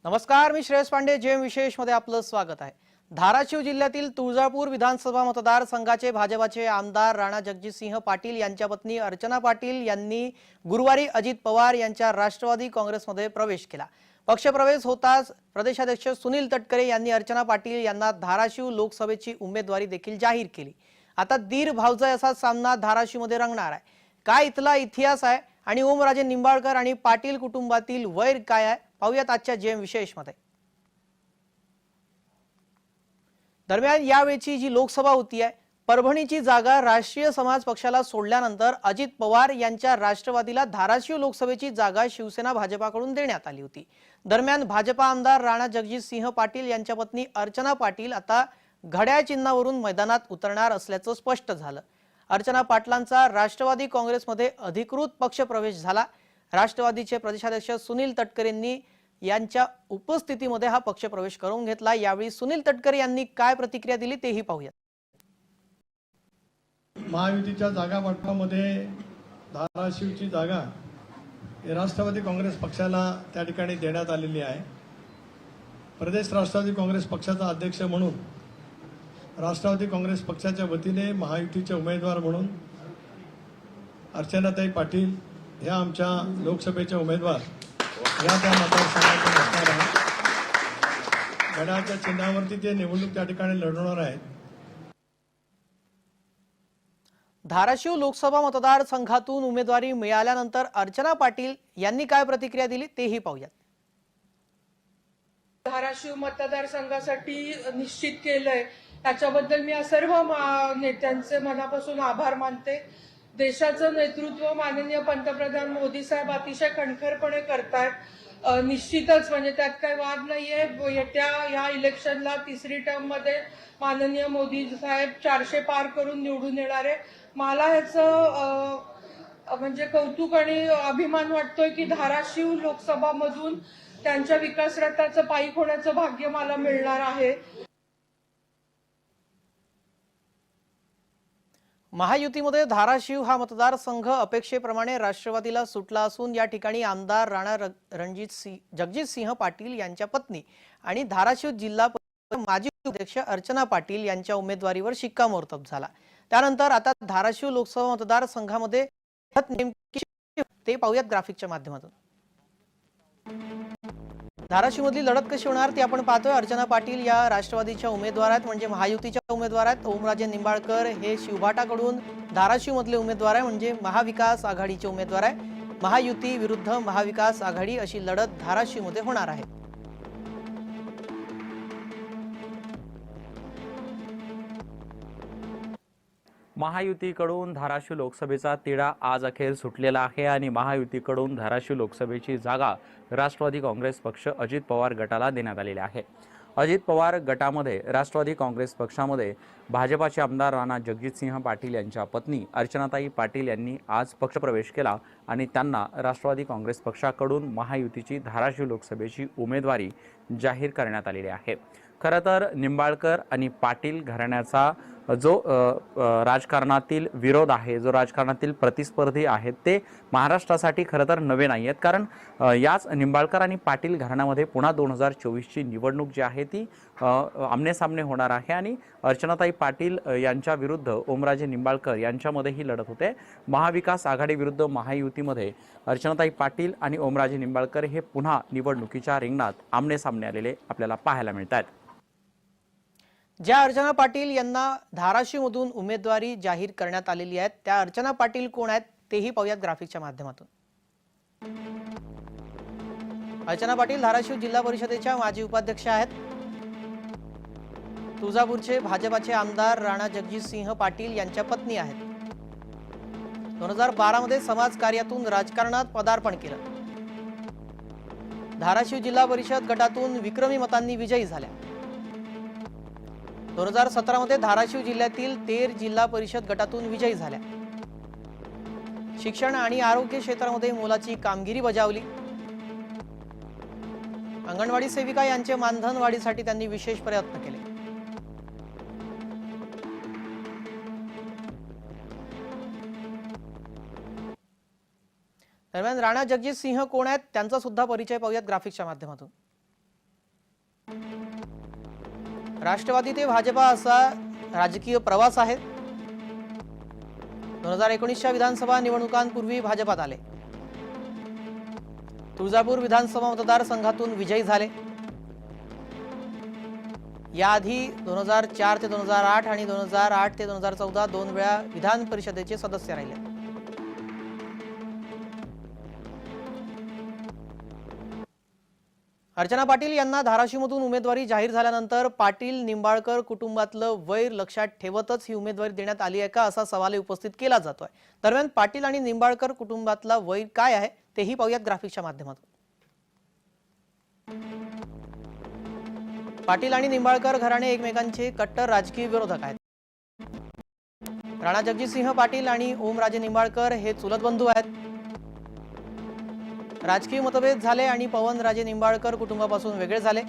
नमस्कार, मी श्रेयस पांडे जेम विशेष मध्ये आपलं स्वागत आहे। धाराशिव जिल्ह्यातील तुळजापूर विधानसभा मतदारसंघाचे भाजपाचे आमदार राणा जगजितसिंह पाटील यांच्या पत्नी अर्चना पाटील यांनी गुरुवारी अजित पवार यांच्या राष्ट्रवादी काँग्रेसमध्ये प्रवेश केला। पक्षप्रवेश होताच प्रदेशाध्यक्ष सुनील तटकरे यांनी अर्चना पाटील यांना धाराशिव लोकसभेची उमेदवारी देखील जाहीर केली। आता दीर भावजाई असा सामना धाराशिवमध्ये रंगणार आहे। काय इथला इतिहास आहे आणि ओमराजे निंबाळकर आणि पाटील कुटुंबातील वैर काय आहे पाहूयात आजच्या जेम विशेष मध्ये। दरम्यान यावेळची जी लोकसभा होती आहे परभणीची जागा राष्ट्रीय समाज पक्षाला सोडल्यानंतर अजित पवार यांच्या राष्ट्रवादीला धाराशिव लोकसभेची जागा शिवसेना भाजपाकडून देण्यात आली होती। दरम्यान भाजपा आमदार राणा जगजितसिंह पाटील यांच्या पत्नी अर्चना पाटील आता घड्याळ चिन्हावरून मैदानात उतरणार असल्याचं स्पष्ट झालं। अर्चना पाटलांचा राष्ट्रवादी काँग्रेसमध्ये अधिकृत पक्षप्रवेश झाला। राष्ट्रवादीचे प्रदेशाध्यक्ष सुनील तटकरेंनी यांच्या उपस्थितीमध्ये हा पक्षप्रवेश करून घेतला। यावेळी सुनील तटकरे यांनी काय प्रतिक्रिया दिली तेही पाहूया। महायुतीच्या जागा वाटपामध्ये धाराशिवची जागा राष्ट्रवादी काँग्रेस पक्षाला त्या ठिकाणी देण्यात आलेली आहे। प्रदेश राष्ट्रवादी काँग्रेस पक्षाचा अध्यक्ष म्हणून राष्ट्रवादी काँग्रेस पक्षाच्या वतीने महायुतीचे उमेदवार म्हणून अर्चनाताई पाटील ह्या आमच्या लोकसभेच्या उमेदवार या त्या मतदारसंघातून असणार आहेत। घड्याळच्या चिन्हावरती ते निवडणूक त्या ठिकाणी लढवणार आहेत। धाराशिव लोकसभा मतदारसंघातून उमेदवारी मिळाल्यानंतर अर्चना पाटील यांनी काय प्रतिक्रिया दिली तेही पाहूयात। धाराशिव मतदारसंघासाठी निश्चित केलंय त्याच्याबद्दल मी सर्व नेत्यांचे मनापासून आभार मानते। देशाचं नेतृत्व माननीय पंतप्रधान मोदी साहेब अतिशय कणखरपणे करतायत। निश्चितच म्हणजे त्यात काही वाद नाहीये। येत्या या इलेक्शनला तिसरी टर्म मध्ये माननीय मोदी साहेब 400 पार करून निवडून येणार आहे। मला ह्याचं म्हणजे कौतुक आणि अभिमान वाटतोय की धाराशिव लोकसभा मधून त्यांच्या विकास रथाचं पायी होण्याचं भाग्य मला मिळणार आहे। महायुतीमध्ये धाराशिव हा मतदारसंघ अपेक्षेप्रमाणे राष्ट्रवादीला सुटला असून या ठिकाणी आमदार राणा जगजितसिंह पाटील यांच्या पत्नी आणि धाराशिव जिल्हा परिषद माजी अध्यक्ष अर्चना पाटील यांच्या उमेदवारीवर शिक्कामोर्तब झाला। त्यानंतर आता धाराशिव लोकसभा मतदारसंघामध्ये ते पाहूयात ग्राफिकच्या माध्यमातून। धाराशिव मधली लढत कशी होणार ते आपण पाहतोय। अर्चना पाटील या राष्ट्रवादीच्या उमेदवार आहेत म्हणजे महायुतीच्या उमेदवार आहेत। ओमराजे निंबाळकर हे शिवभाटाकडून धाराशिव मधले उमेदवार आहे म्हणजे महाविकास आघाडीचे उमेदवार आहे। महायुती विरुद्ध महाविकास आघाडी अशी लढत धाराशिव मध्ये होणार आहे। महायुतीकडून धाराशिव लोकसभेचा तिढा आज अखेर सुटलेला आहे आणि महायुतीकडून धाराशिव लोकसभेची जागा राष्ट्रवादी काँग्रेस पक्ष अजित पवार गटाला देण्यात आलेली आहे। अजित पवार गटामध्ये राष्ट्रवादी काँग्रेस पक्षामध्ये भाजपाचे आमदार राणा जगजितसिंह पाटील यांच्या पत्नी अर्चनाताई पाटील यांनी आज पक्षप्रवेश केला आणि त्यांना राष्ट्रवादी काँग्रेस पक्षाकडून महायुतीची धाराशिव लोकसभेची उमेदवारी जाहीर करण्यात आलेली आहे। खरं तर निंबाळकर आणि पाटील घराण्याचा जो राजकारणातील विरोध आहे, जो राजकारणातील प्रतिस्पर्धी आहेत ते महाराष्ट्रासाठी खरं तर नवे नाही आहेत। कारण याच निंबाळकर आणि पाटील घराण्यामध्ये पुन्हा 2024ची निवडणूक जी आहे ती आमनेसामने होणार आहे आणि अर्चनाताई पाटील यांच्या विरुद्ध ओमराजे निंबाळकर यांच्यामध्ये ही लढत होते। महाविकास आघाडी विरुद्ध महायुतीमध्ये अर्चनाताई पाटील आणि ओमराजे निंबाळकर हे पुन्हा निवडणुकीच्या रिंगणात आमनेसामने आलेले आपल्याला पाहायला मिळतात। ज्या अर्चना पाटील यांना धाराशिव मधून उमेदवारी जाहीर करण्यात आलेली आहे त्या अर्चना पाटील कोण आहेत तेही पाहूयात ग्राफिकच्या माध्यमातून। अर्चना पाटील धाराशिव जिल्हा परिषदेच्या माजी उपाध्यक्ष आहेत। तुळजापूरचे भाजपाचे आमदार राणा जगजितसिंह पाटील यांच्या पत्नी आहेत। 2012 मध्ये समाजकार्यातून राजकारणात पदार्पण केलं। धाराशिव जिल्हा परिषद गटातून विक्रमी मतांनी विजयी झाल्या। 2017 मध्ये धाराशिव जिल्ह्यातील तेर जिल्हा परिषद गटातून विजयी झाल्या। शिक्षण आणि आरोग्य क्षेत्रामध्ये मोलाची कामगिरी बजावली। अंगणवाडी सेविका यांचे मानधन वाढीसाठी त्यांनी विशेष प्रयत्न केले। दरम्यान राणा जगजितसिंह कोण आहेत त्यांचा सुद्धा परिचय पाहूयात ग्राफिकच्या माध्यमातून। राष्ट्रवादी ते भाजपा असा राजकीय प्रवास आहे. 2019च्या विधानसभा निवडणुकांपूर्वी भाजपात आले. तुळजापूर विधानसभा मतदारसंघातून विजयी झाले. याआधी 2004 ते 2008 आणि 2008 ते 2014 दोन वेळा विधान परिषदेचे सदस्य राहिले. अर्चना पाटील यांना धाराशिवमधून उमेदवारी जाहीर झाल्यानंतर पाटील निंबाळकर कुटुंबातलं वैर लक्षात ठेवतच ही उमेदवारी देण्यात आली आहे का असा सवाल उपस्थित केला जातोय. दरम्यान पाटील आणि निंबाळकर कुटुंबातला वैर काय आहे तेही पाहूयात ग्राफिक्सच्या माध्यमातून. पाटील आणि निंबाळकर घराणे एकमेकांचे कट्टर राजकीय विरोधक आहेत. राणा जगजितसिंह पाटील आणि ओमराजे निंबाळकर हे चुलत बंधू आहेत. राजकीय मतभेद झाले आणि पवनराजे निंबाळकर कुटुंबापासून वेगळे झाले.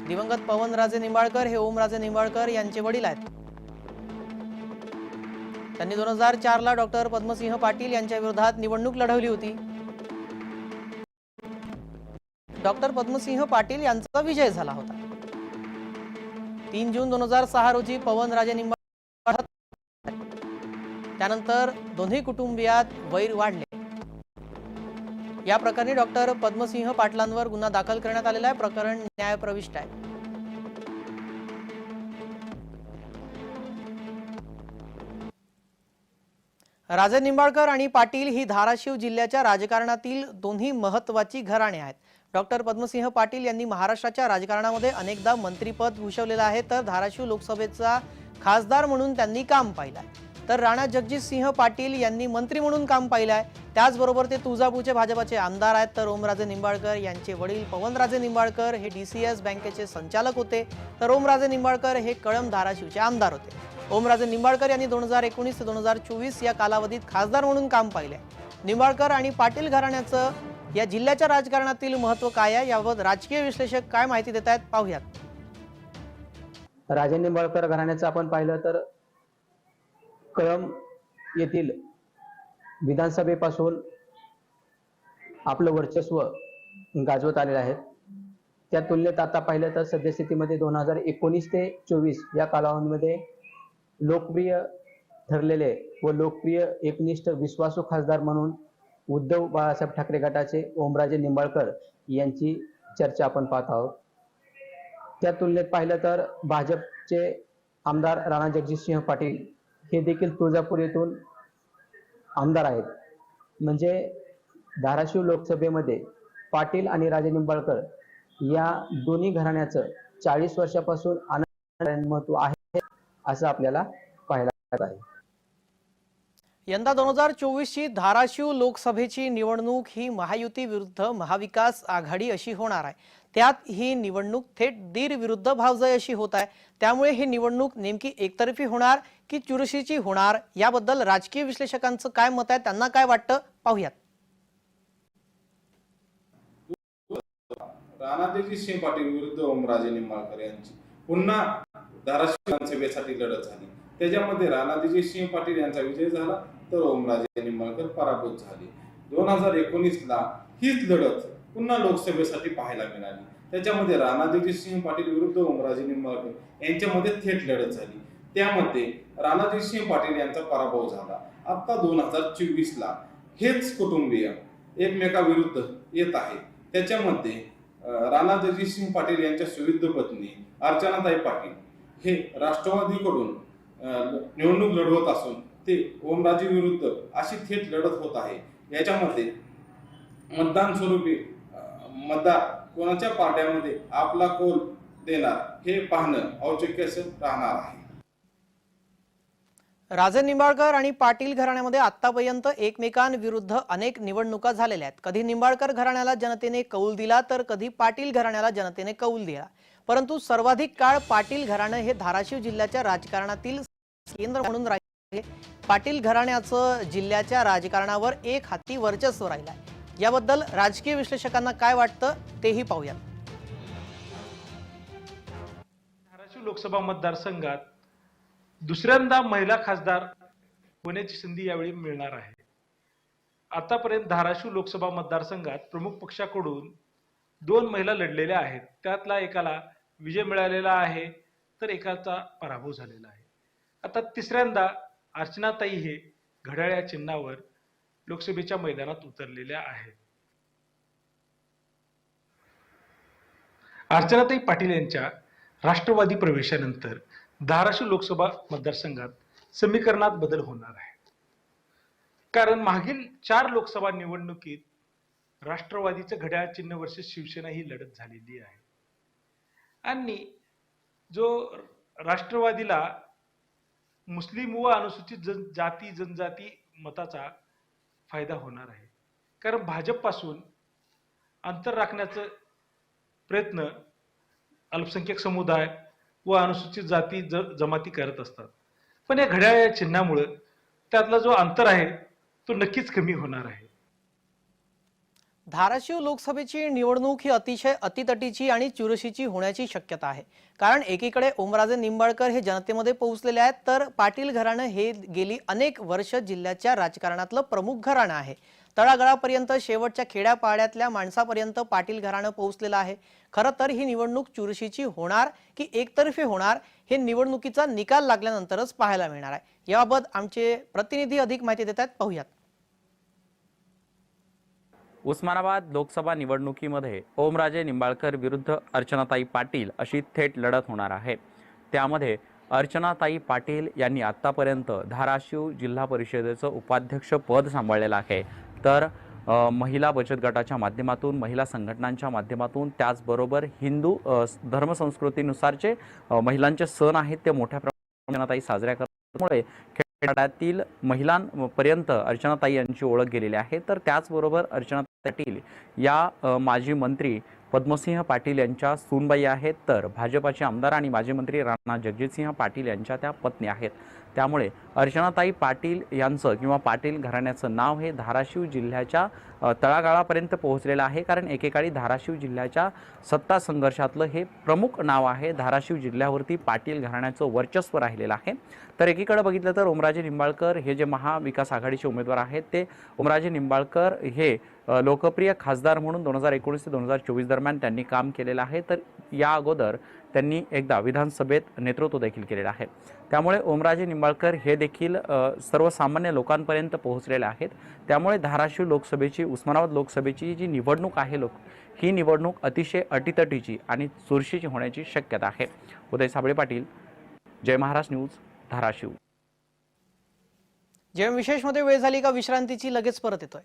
दिवंगत पवनराजे निंबाळकर हे ओमराजे निंबाळकर यांचे वडील आहेत. त्यांनी 2004 ला डॉक्टर पद्मसिंह पाटील यांच्या विरोधात निवडणूक लढवली होती. डॉक्टर पद्मसिंह पाटील यांचा विजय झाला होता. 3 जून 2006 रोजी पवनराजे निंबाळकर त्यानंतर दोन्ही कुटुंबियात वैर वाढले. या प्रकरणी डॉक्टर पद्मसिंह पाटलांवर गुन्हा दाखल करण्यात आलेला आहे. प्रकरण न्यायप्रविष्ट आहे. राजे निंबाळकर आणि पाटील ही धाराशिव जिल्ह्याच्या राजकारणातील दोन्ही महत्त्वाची घराणे आहेत. डॉक्टर पद्मसिंह पाटील यांनी महाराष्ट्राच्या राजकारणामध्ये अनेकदा मंत्रिपद भूषवलेलं आहे, तर धाराशिव लोकसभेचा खासदार म्हणून त्यांनी काम पाहिलं आहे. तर राणा जगजितसिंह पाटील यांनी मंत्री म्हणून काम पाहिलं आहे. त्याचबरोबर ते तुळजापूरचे भाजपाचे आमदार आहेत. तर ओमराजे निंबाळकर यांचे वडील पवनराजे निंबाळकर हे DCS बँकेचे संचालक होते. तर ओमराजे निंबाळकर हे कळंब धाराशिवचे आमदार होते. ओमराजे निंबाळकर यांनी 2019 ते 2024 या कालावधीत खासदार म्हणून काम पाहिले. निंबाळकर आणि पाटील घराण्याचं या जिल्ह्याच्या राजकारणातील महत्त्व काय आहे याबाबत राजकीय विश्लेषक काय माहिती देत आहेत पाहूयात. राजे निंबाळकर घराण्याचं आपण पाहिलं तर कळंब येथील विधानसभेपासून आपलं वर्चस्व गाजवत आलेलं आहे. त्या तुलनेत आता पाहिलं तर सद्यस्थितीमध्ये 2019 ते 24 या कालावधीमध्ये लोकप्रिय ठरलेले व लोकप्रिय एकनिष्ठ विश्वासू खासदार म्हणून उद्धव बाळासाहेब ठाकरे गटाचे ओमराजे निंबाळकर यांची चर्चा आपण पाहत आहोत. त्या तुलनेत पाहिलं तर भाजपचे आमदार राणा जगजितसिंह पाटील हे देखील तुळजापूर येथून आमदार आहेत. म्हणजे धाराशिव लोकसभेमध्ये पाटील आणि राजे निंबाळकर या दोन्ही घराण्याचं 40 वर्षापासून अनन्य महत्त्व आहे असं आपल्याला पाहायला आहे. यंदा 2024ची धाराशिव लोकसभेची निवडणूक ही महायुती विरुद्ध महाविकास आघाडी अशी होणार आहे. त्यात ही निवडणूक थेट दीर विरुद्ध भावजय अशी होत आहे. त्यामुळे ही निवडणूक नेमकी एकतर्फी होणार की चुरशीची होणार याबद्दल राजकीय विश्लेषकांचं काय मत आहे, त्यांना काय वाटतं पाहूयात. राणा जगजितसिंह पाटील विरुद्ध ओमराजे निंबाळकर यांची पुन्हा धाराशिव विधानसभेसाठी लढत झाली. त्याच्यामध्ये राणा जगजितसिंह पाटील यांचा विजय झाला तर ओमराजे निंबाळकर पराभूत झाले. 2019 ला हीच लढत पुन्हा लोकसभेसाठी पाहायला मिळाली. त्याच्यामध्ये राणा जगजितसिंह पाटील विरुद्ध ओमराजे निंबाळकर यांच्यामध्ये थेट लढत झाली. त्यामध्ये राणा जगजितसिंह पाटील यांचा पराभव झाला. आता 2024 ला हेच कुटुंबीय एकमेकाविरुद्ध येत आहेत. त्याच्यामध्ये राणा जगजितसिंह पाटील यांच्या सुविद्य पत्नी अर्चनाताई पाटील हे राष्ट्रवादीकडून निवडणूक लढवत असून ते ओमराजे विरुद्ध अशी थेट लढत होत आहे. याच्यामध्ये मतदान स्वरूपी मतदार कोणाच्या पार्ट्यामध्ये आपला कौल देणार हे पाहणं औत्सुक्याचं राहणार आहे. राजे निंबाळकर आणि पाटील घराण्यामध्ये आतापर्यंत एकमेकांविरुद्ध अनेक निवडणुका झालेल्या आहेत. कधी निंबाळकर घराण्याला जनतेने कौल दिला तर कधी पाटील घराण्याला जनतेने कौल दिला. परंतु सर्वाधिक काळ पाटील घराणं हे धाराशिव जिल्ह्याच्या राजकारणातील केंद्र म्हणून राहिले. पाटील घराण्याचं जिल्ह्याच्या राजकारणावर एक हाती वर्चस्व राहिलं आहे. याबद्दल राजकीय विश्लेषकांना काय वाटतं तेही पाहूयात. धाराशिव लोकसभा मतदारसंघात दुसऱ्यांदा महिला खासदार होण्याची संधी यावेळी मिळणार आहे. आतापर्यंत धाराशिव लोकसभा मतदारसंघात प्रमुख पक्षाकडून 2 महिला लढलेल्या आहेत. त्यातला एकाला विजय मिळालेला आहे तर एकाचा पराभव झालेला आहे. आता तिसऱ्यांदा अर्चनाताई हे घड्याळ या चिन्हावर लोकसभेच्या मैदानात उतरलेल्या आहेत. अर्चनाताई पाटील यांच्या राष्ट्रवादी प्रवेशानंतर धाराशिव लोकसभा मतदारसंघात समीकरणात बदल होणार आहे. कारण मागील 4 लोकसभा निवडणुकीत राष्ट्रवादीचं घड्याळ चिन्ह वर्सेस शिवसेना ही लढत झालेली आहे आणि जो राष्ट्रवादीला मुस्लिम व अनुसूचित जाती जनजाती मताचा फायदा होणार आहे. कारण भाजपपासून अंतर राखण्याचा प्रयत्न अल्पसंख्याक समुदाय व अनुसूचित जाती जमाती करत असतात, पण या घड्याळ या चिन्हामुळे त्यातला जो अंतर आहे तो नक्कीच कमी होणार आहे. धाराशिव लोकसभेची निवडणूक ही अतिशय अतितटीची आणि चुरशीची होण्याची शक्यता आहे. कारण एकीकडे ओमराजे निंबाळकर हे जनतेमध्ये पोहोचलेले आहेत, तर पाटील घराणं हे गेली अनेक वर्ष जिल्ह्याच्या राजकारणातलं प्रमुख घराणं आहे. तळागाळापर्यंत शेवटच्या खेड्यापाड्यातल्या माणसापर्यंत पाटील घराणं पोहोचलेलं आहे. खरं तर ही निवडणूक चुरशीची होणार की एकतर्फी होणार हे निवडणुकीचा निकाल लागल्यानंतरच पाहायला मिळणार आहे. याबाबत आमचे प्रतिनिधी अधिक माहिती देतात, पाहूयात. उस्मानाबाद लोकसभा निवडणुकीमध्ये ओमराजे निंबाळकर विरुद्ध अर्चनाताई पाटील अशी थेट लढत होणार आहे. त्यामध्ये अर्चनाताई पाटील यांनी आतापर्यंत धाराशिव जिल्हा परिषदेचं उपाध्यक्ष पद सांभाळलेलं आहे. तर महिला बचत गटाच्या माध्यमातून, महिला संघटनांच्या माध्यमातून, त्याचबरोबर हिंदू धर्मसंस्कृतीनुसारचे महिलांचे सण आहेत ते मोठ्या प्रमाणात अर्चनाताई साजऱ्या करण्यामुळे खेड्यातील महिलांपर्यंत अर्चनाताई यांची ओळख गेलेली आहे. तर त्याचबरोबर अर्चनाताई पाटील या माजी मंत्री पद्मसिंह पाटील यांच्या सूनबाई आहेत, तर भाजपाचे आमदार आणि माजी मंत्री राणा जगजितसिंह पाटील यांच्या त्या पत्नी आहेत. त्यामुळे अर्चनाताई पाटील यांचं किंवा पाटील घराण्याचं नाव हे धाराशिव जिल्ह्याच्या तळागाळापर्यंत पोहोचलेलं आहे. कारण एकेकाळी धाराशिव जिल्ह्याच्या सत्ता संघर्षातलं हे प्रमुख नाव आहे. धाराशिव जिल्ह्यावरती पाटील घराण्याचं वर्चस्व राहिलेलं आहे. तर एकीकडे बघितलं तर ओमराजे निंबाळकर हे जे महाविकास आघाडीचे उमेदवार आहेत, ते ओमराजे निंबाळकर हे लोकप्रिय खासदार म्हणून 2019 ते 2024 दरम्यान त्यांनी काम केलेलं आहे. तर या अगोदर त्यांनी एकदा विधानसभेत नेतृत्व देखील केलेलं आहे. त्यामुळे ओमराजे निंबाळकर हे देखील सर्वसामान्य लोकांपर्यंत पोहोचलेले आहेत. त्यामुळे धाराशिव लोकसभेची, उस्मानाबाद लोकसभेची जी निवडणूक आहे ही निवडणूक अतिशय अटीतटीची आणि चुरशीची होण्याची शक्यता आहे. उदय साबळे पाटील, जय महाराष्ट्र न्यूज, धाराशिव. जेव्हा विशेषमध्ये वेळ झाली का विश्रांतीची, लगेच परत येतोय.